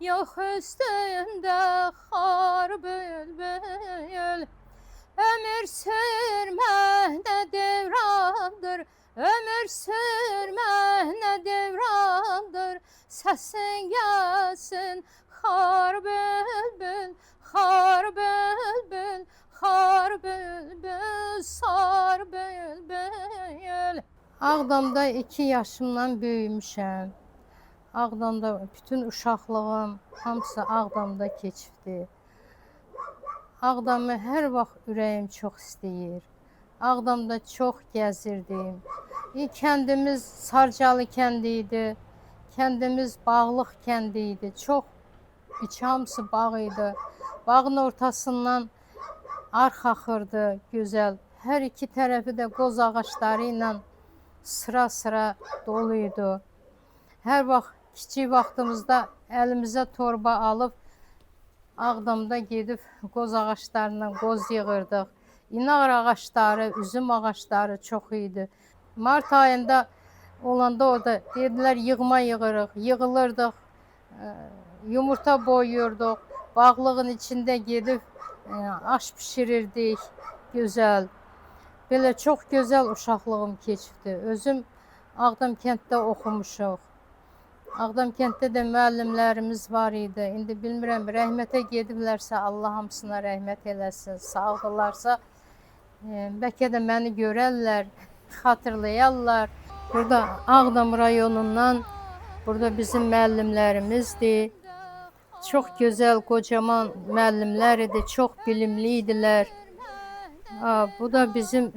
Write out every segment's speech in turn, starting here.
Yox üstündə xar bülbül. Ömür sürmək nə devrandır, ömür sürmək nə devrandır. Səsin gəlsin xar bülbül, xar bülbül, xar bülbül, sar bülbül. Ağdamda 2 yaşımdan böyümüşəm. Ağdamda bütün uşaqlığım hamısı Ağdamda keçibdi. Ağdamı hər vaxt ürəyim çox istəyir. Ağdamda çox gəzirdim. Kəndimiz Sarcalı kəndi idi. Kəndimiz Bağlıq kəndi idi. Çox içi hamısı bağ idi. Bağın ortasından arx axırdı, gözəl. Hər iki tərəfi də qoz ağacları ilə sıra-sıra dolu idi. Hər vaxt kiçik vaxtımızda əlimizə torba alıb Ağdamda gedib qoz ağaclarından qoz yığırdıq. İnar ağacları, üzüm ağacları çox idi. Mart ayında olanda orada dedilər yığma yığırıq, yığılırdıq, yumurta boyuyorduk. Bağlığın içində gedib aş pişirirdik, gözəl. Belə çox gözəl uşaqlığım keçibdi. Özüm Ağdam kənddə oxumuşuq. Ağdam kənddə də müəllimlərimiz var idi. İndi bilmirəm, rəhmətə gediblərsə Allah hamısına rəhmət eləsin. Sağdırlarsa bəlkə də məni görərlər, xatırlayarlar. Burada Ağdam rayonundan, burada bizim müəllimlərimizdir. Çox gözəl, qocaman müəllimlər idi, çox bilimli idilər. Bu da bizim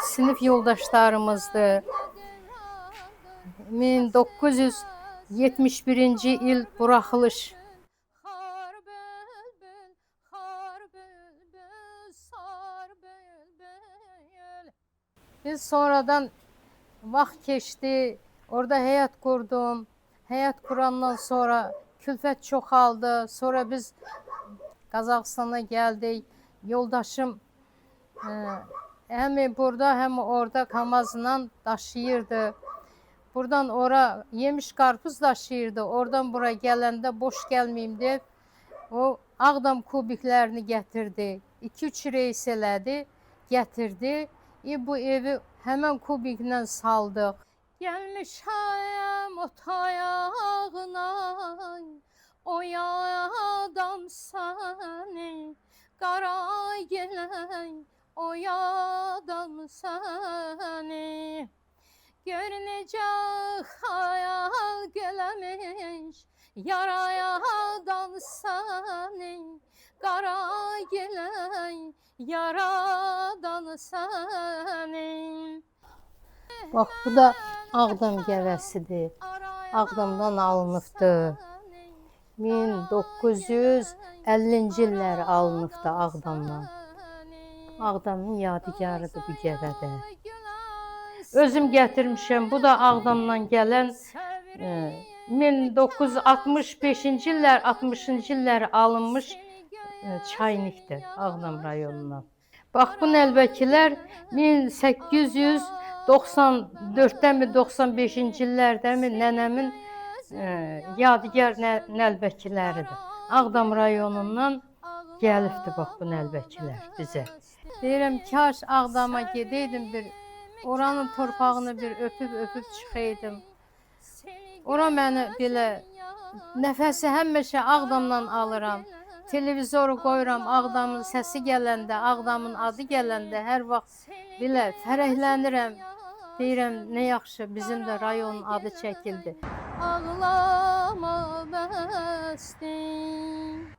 sinif yoldaşlarımızdır. 1971-ci il buraxılış. Biz sonradan vaxt keçdi, orada həyat qurdum. Həyat qurandan sonra külfət çoxaldı. Sonra biz Qazaxıstana gəldik. Yoldaşım həm burada, həm orada kamazla daşıyırdı. Buradan ora yemiş qarpız daşıyırdı. Oradan bura gələndə boş gəlməyim deyib, o Ağdam kubiklərini gətirdi. 2-3 reys elədi, gətirdi. Bu evi həmən kubiklə saldıq. Gəlmişəm o tayağına, oyadam səni, qara gələn oyadam səni. Gör necə xəyal gələmiş, yarayadan səni, qara gələn yaradan səni. Bax, bu da Ağdam gəvəsidir. Ağdamdan alınıbdır. 1950-ci illər alınıbdır Ağdamdan. Ağdamın yadigarıdır bu gəvədə. Özüm gətirmişəm. Bu da Ağdamdan gələn 1965-ci illər, 60-cı illər alınmış çaynikdir Ağdam rayonundan. Bax, bu nəlbəkilər 1894-dəmi, 95-ci illərdəmi nənəmin yadigar nəlbəkiləridir. Ağdam rayonundan gəlibdir bax bu nəlbəkilər bizə. Deyirəm, kaş Ağdama gedəydim, bir oranın torpağını bir öpüb çıxaydım. Ora məni belə nəfəsi həmişə Ağdamdan alıram. Televizoru qoyuram, Ağdamın səsi gələndə, Ağdamın adı gələndə hər vaxt belə fərəhlənirəm. Deyirəm, nə yaxşı, bizim də rayonun adı çəkildi. Ağlama bəsdim.